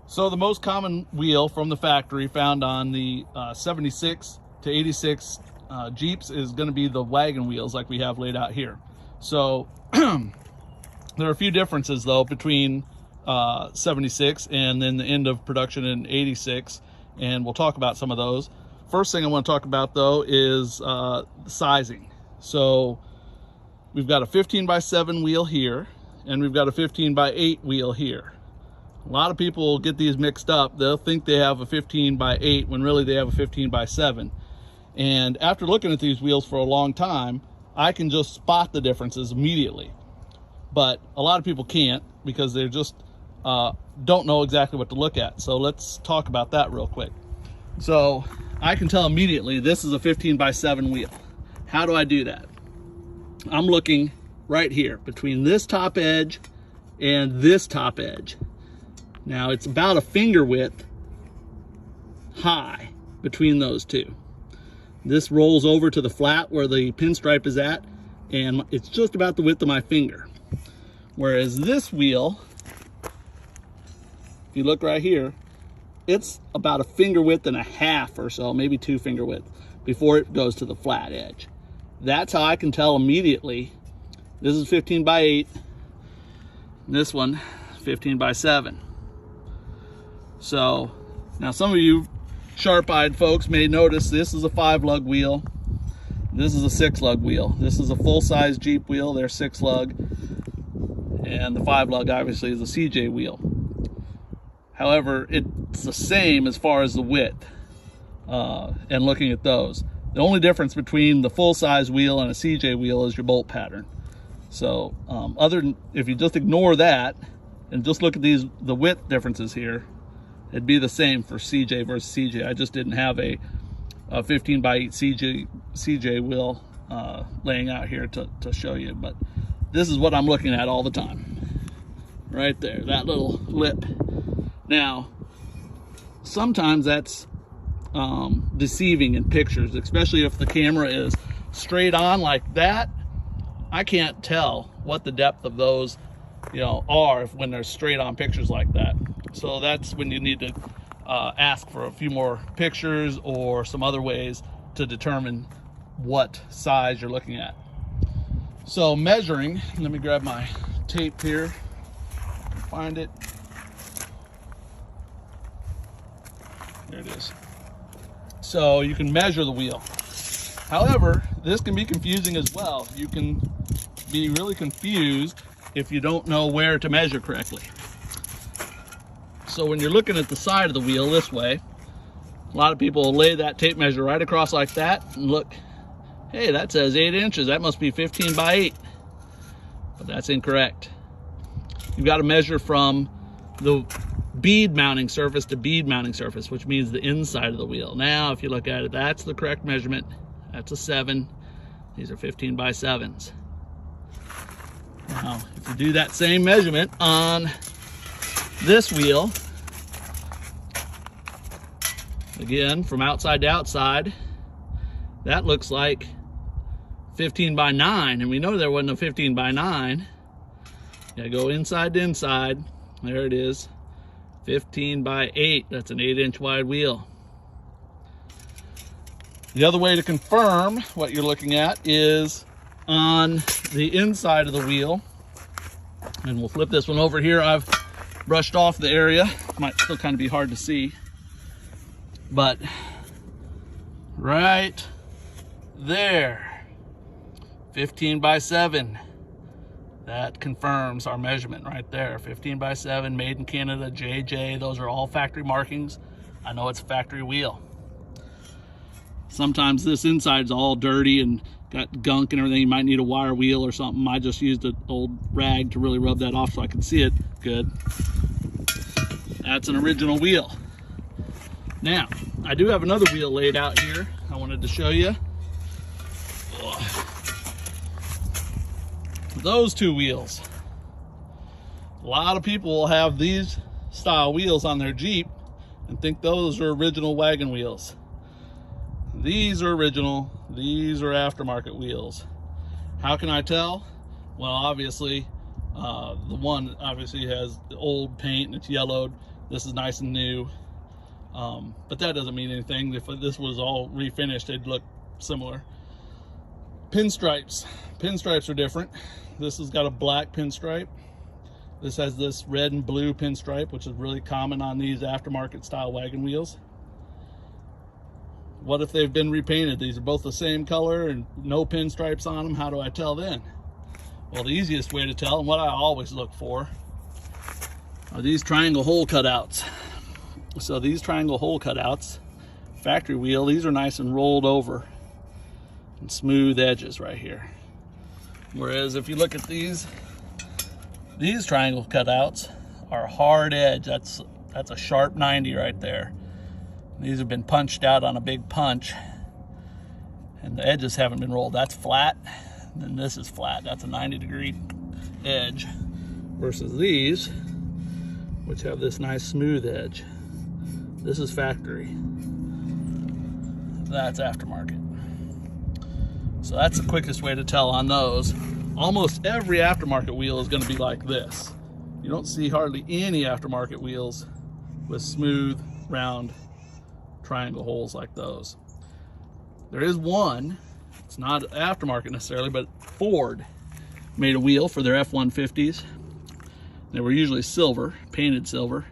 So the most common wheel from the factory found on the 76 to 86 Jeeps is going to be the wagon wheels like we have laid out here. So there are a few differences though between 76 and then the end of production in 86, and we'll talk about some of those. First thing I want to talk about though is sizing. So we've got a 15x7 wheel here, and we've got a 15x8 wheel here. A lot of people get these mixed up. They'll think they have a 15x8 when really they have a 15x7. And after looking at these wheels for a long time, I can just spot the differences immediately. But a lot of people can't because they just don't know exactly what to look at. So let's talk about that real quick. So I can tell immediately this is a 15x7 wheel. How do I do that? I'm looking right here between this top edge and this top edge. Now it's about a finger width high between those two. This rolls over to the flat where the pinstripe is at, and it's just about the width of my finger. Whereas this wheel, if you look right here, it's about a finger width and a half or so, maybe 2 finger width, before it goes to the flat edge. That's how I can tell immediately. This is 15x8, this one 15x7. So now some of you sharp-eyed folks may notice this is a 5-lug wheel, this is a 6-lug wheel. This is a full-size Jeep wheel, they're 6-lug, and the 5-lug obviously is a CJ wheel. However, it's the same as far as the width, and looking at those. The only difference between the full-size wheel and a CJ wheel is your bolt pattern. So if you just ignore that and just look at the width differences here, it'd be the same for CJ versus CJ. I just didn't have a 15x8 CJ wheel laying out here to show you, but this is what I'm looking at all the time. Right there, that little lip. Now, sometimes that's deceiving in pictures, especially if the camera is straight on like that. I can't tell what the depth of those are when they're straight on pictures like that. So that's when you need to ask for a few more pictures or some other ways to determine what size you're looking at. So measuring, let me grab my tape here, find it. There it is. So you can measure the wheel. However, this can be confusing as well. You can be really confused if you don't know where to measure correctly. So when you're looking at the side of the wheel this way, a lot of people will lay that tape measure right across like that and look, hey, that says 8 inches. That must be 15x8. But that's incorrect. You've got to measure from the bead mounting surface to bead mounting surface, which means the inside of the wheel. Now, if you look at it, that's the correct measurement. That's a 7. These are 15x7s. Now, if you do that same measurement on this wheel, again, from outside to outside, that looks like 15x9, and we know there wasn't a 15x9. You gotta go inside to inside. There it is, 15x8. That's an 8-inch wide wheel. The other way to confirm what you're looking at is on the inside of the wheel, and we'll flip this one over here. I've brushed off the area. Might still kind of be hard to see, but right there, 15x7. That confirms our measurement right there. 15x7, made in Canada, JJ. Those are all factory markings. I know it's a factory wheel. Sometimes this inside's all dirty and got gunk and everything. You might need a wire wheel or something. I just used an old rag to really rub that off so I can see it good. That's an original wheel. Now, I do have another wheel laid out here I wanted to show you. Those two wheels. A lot of people will have these style wheels on their Jeep and think those are original wagon wheels. These are original, these are aftermarket wheels. How can I tell? Well, obviously, the one obviously has the old paint and it's yellowed. This is nice and new. But that doesn't mean anything. If this was all refinished, it'd look similar. Pinstripes. Pinstripes are different. This has got a black pinstripe. This has this red and blue pinstripe, which is really common on these aftermarket style wagon wheels. What if they've been repainted? These are both the same color and no pinstripes on them. How do I tell then? Well, the easiest way to tell, and what I always look for, are these triangle hole cutouts. So these triangle hole cutouts, factory wheel, these are nice and rolled over and smooth edges right here. Whereas if you look at these triangle cutouts are hard edge. That's a sharp 90 right there. These have been punched out on a big punch, and the edges haven't been rolled. That's flat, and then this is flat. That's a 90-degree edge, versus these, which have this nice smooth edge. This is factory. That's aftermarket. So that's the quickest way to tell on those. Almost every aftermarket wheel is going to be like this. You don't see hardly any aftermarket wheels with smooth, round triangle holes like those. There is one, it's not aftermarket necessarily, but Ford made a wheel for their F-150s. They were usually silver, painted silver.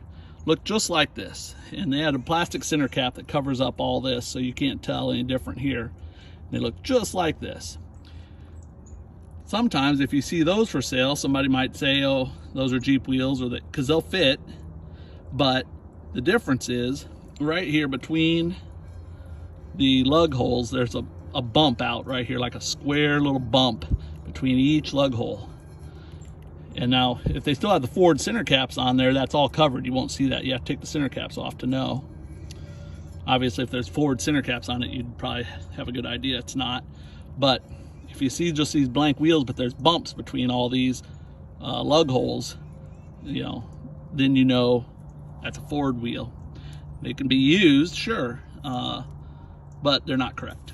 Looked just like this. And they had a plastic center cap that covers up all this, so you can't tell any different here. They look just like this. Sometimes if you see those for sale, somebody might say, oh, those are Jeep wheels, or that, because they'll fit. But the difference is right here between the lug holes, there's a bump out right here, like a square little bump between each lug hole. And now if they still have the Ford center caps on there, that's all covered. You won't see that. You have to take the center caps off to know. Obviously if there's Ford center caps on it, you'd probably have a good idea. It's not. But if you see just these blank wheels, but there's bumps between all these lug holes, you know, then you know that's a Ford wheel. They can be used, sure, but they're not correct.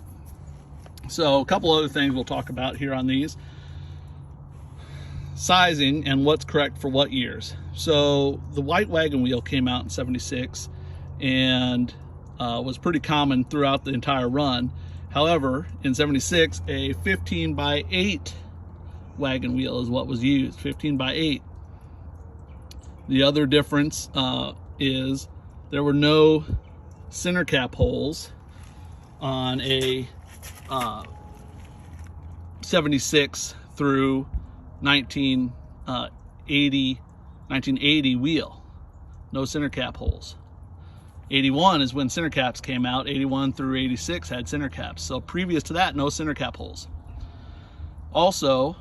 So a couple other things we'll talk about here on these. Sizing and what's correct for what years. So the white wagon wheel came out in '76 and was pretty common throughout the entire run. However, in '76, a 15x8 wagon wheel is what was used, 15x8. The other difference is there were no center cap holes on a 76 through 1980 wheel. No center cap holes. 81 is when center caps came out. 81 through 86 had center caps. So previous to that, no center cap holes. Also,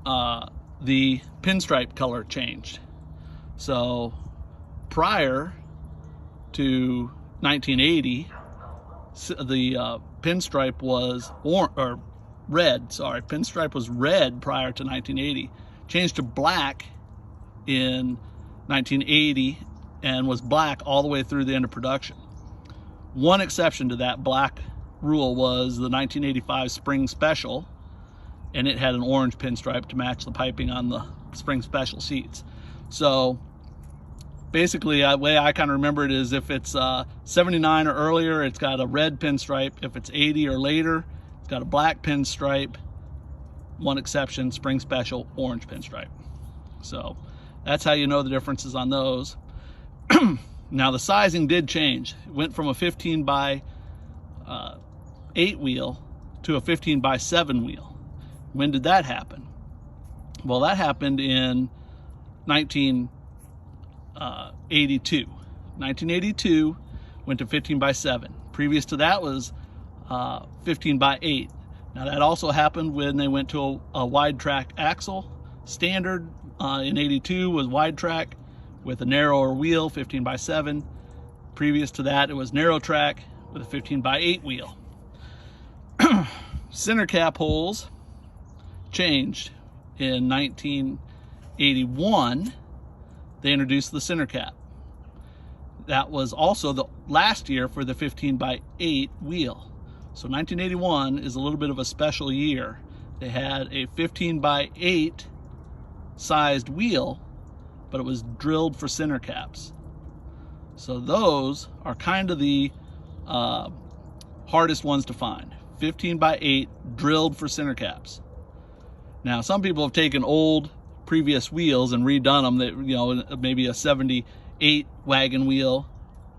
the pinstripe color changed. So prior to 1980, the pinstripe was red. Sorry, pinstripe was red prior to 1980. Changed to black in 1980 and was black all the way through the end of production. One exception to that black rule was the 1985 Spring Special, and it had an orange pinstripe to match the piping on the Spring Special seats. So basically, the way I kind of remember it is if it's 79 or earlier, it's got a red pinstripe. If it's 80 or later, it's got a black pinstripe. One exception, Spring Special, orange pinstripe. So that's how you know the differences on those. Now the sizing did change. It went from a 15x8 wheel to a 15x7 wheel. When did that happen? Well, that happened in 1982. 1982 went to 15x7. Previous to that was 15x8. Now that also happened when they went to a wide track axle. Standard in 82 was wide track with a narrower wheel, 15x7. Previous to that, it was narrow track with a 15x8 wheel. Center cap holes changed in 1981. They introduced the center cap. That was also the last year for the 15x8 wheel. So 1981 is a little bit of a special year. They had a 15x8 sized wheel, but it was drilled for center caps. So those are kind of the hardest ones to find. 15 by 8 drilled for center caps. Now, some people have taken old previous wheels and redone them, that, you know, maybe a 78 wagon wheel,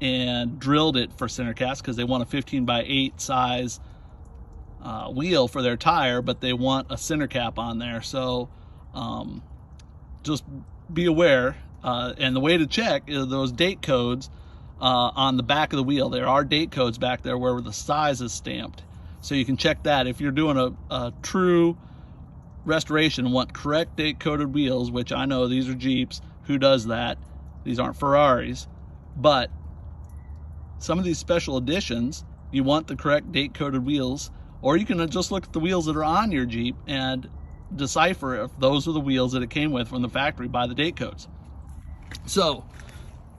and drilled it for center caps because they want a 15 by 8 size wheel for their tire, but they want a center cap on there. So just be aware. And the way to check is those date codes on the back of the wheel. There are date codes back there where the size is stamped. So you can check that. If you're doing a true restoration and want correct date coded wheels, which I know these are Jeeps, who does that? These aren't Ferraris. But some of these special editions, you want the correct date coded wheels, or you can just look at the wheels that are on your Jeep and decipher if those are the wheels that it came with from the factory by the date codes. So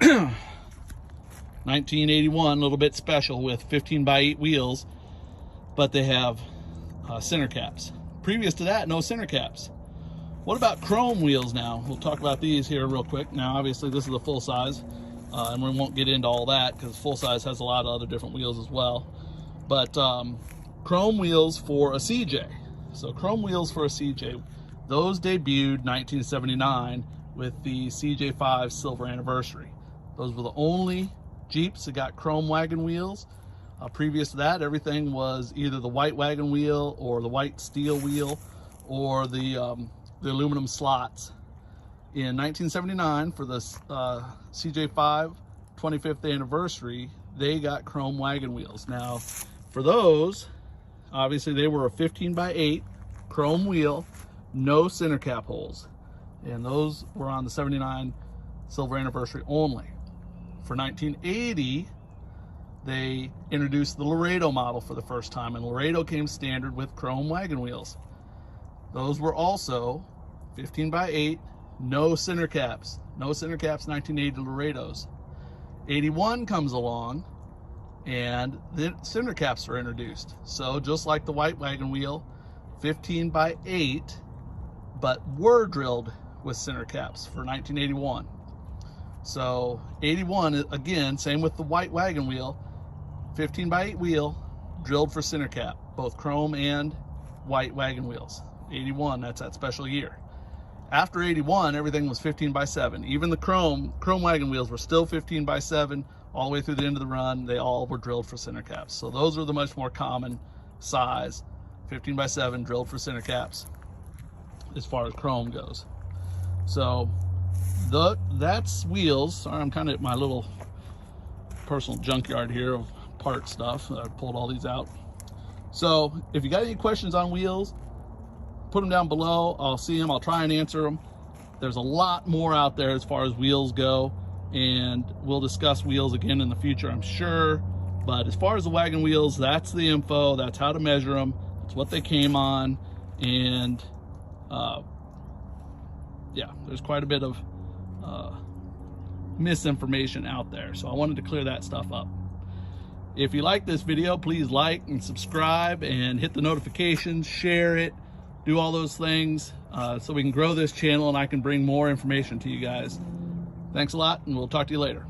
1981, a little bit special with 15 by 8 wheels, but they have center caps. Previous to that, no center caps. What about chrome wheels now? We'll talk about these here real quick. Now, obviously, this is a full size, and we won't get into all that because full size has a lot of other different wheels as well. But chrome wheels for a CJ. So chrome wheels for a CJ, those debuted 1979 with the CJ5 silver anniversary. Those were the only Jeeps that got chrome wagon wheels. Previous to that, everything was either the white wagon wheel or the white steel wheel or the aluminum slots. In 1979, for the CJ5 25th anniversary, they got chrome wagon wheels. Now, for those, obviously they were a 15 by 8 chrome wheel, no center cap holes. And those were on the 79 silver anniversary only. For 1980, they introduced the Laredo model for the first time, and Laredo came standard with chrome wagon wheels. Those were also 15 by 8, no center caps. No center caps, 1980 Laredos. 81 comes along, and the center caps are introduced. So just like the white wagon wheel, 15 by 8, but were drilled with center caps for 1981. So 81, again, same with the white wagon wheel, 15 by 8 wheel, drilled for center cap, both chrome and white wagon wheels. 81, that's that special year. After 81, everything was 15 by 7. Even the chrome wagon wheels were still 15 by 7 all the way through the end of the run. They all were drilled for center caps. So those are the much more common size, 15 by 7 drilled for center caps as far as chrome goes. So that's wheels. Sorry, I'm kind of at my little personal junkyard here of part stuff. I pulled all these out. So if you got any questions on wheels, put them down below. I'll see them. I'll try and answer them. There's a lot more out there as far as wheels go, and we'll discuss wheels again in the future, I'm sure. But as far as the wagon wheels, that's the info. That's how to measure them. That's what they came on. And yeah, there's quite a bit of misinformation out there. So I wanted to clear that stuff up. If you like this video, please like and subscribe and hit the notifications, share it, do all those things so we can grow this channel and I can bring more information to you guys. Thanks a lot, and we'll talk to you later.